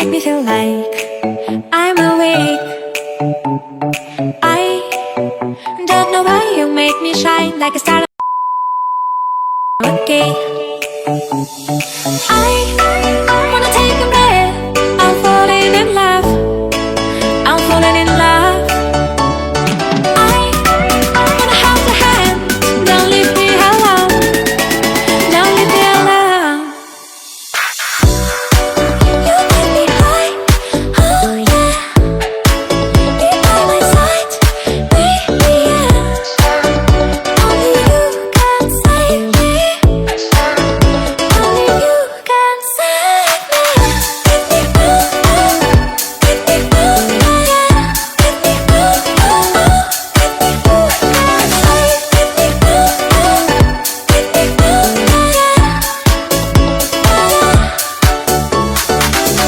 make me feel like I'm awake. I don't know why you make me shine like a star. Okay, I wanna take a breath. I'm falling in love. I'm falling in love. I wanna hold your hand. Don't leave me alone. Don't leave me alone. You make me high. Oh yeah. You're by my side. Baby, yeah. Only you can save me. Only you can save me.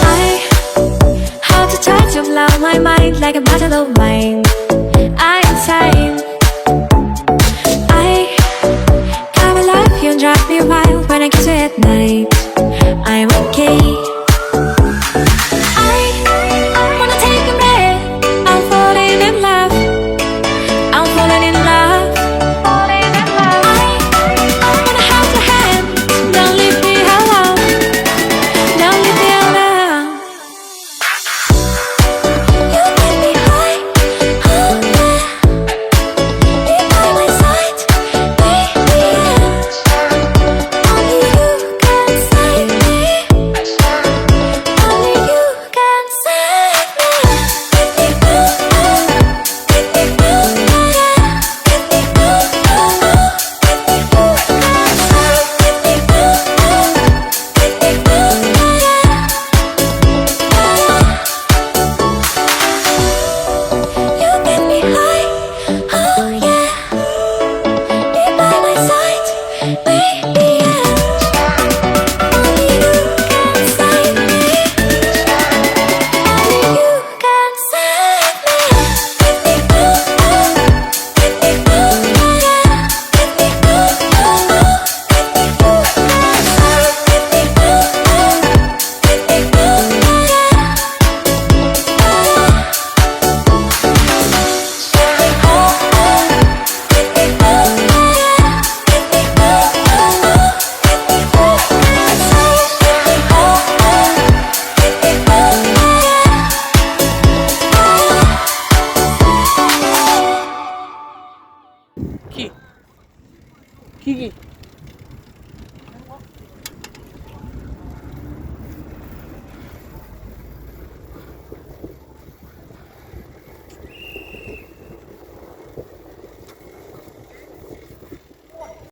I have to try to blow my mind like a bottle of wine. I'm insane. I come alive, you drive me wild when I kiss you at night. I'm okay. I wanna take a breath. I'm falling in love. I'm falling in love. I wanna hold your hand. Don't leave me alone. Don't leave me alone. You make me high. Oh yeah. You're by my side. Baby, yeah. Only you can save me. Only you can save me. You make me high. Oh yeah. You're by my side. Baby, yeah. Only you can save me. Only you can save me. 기기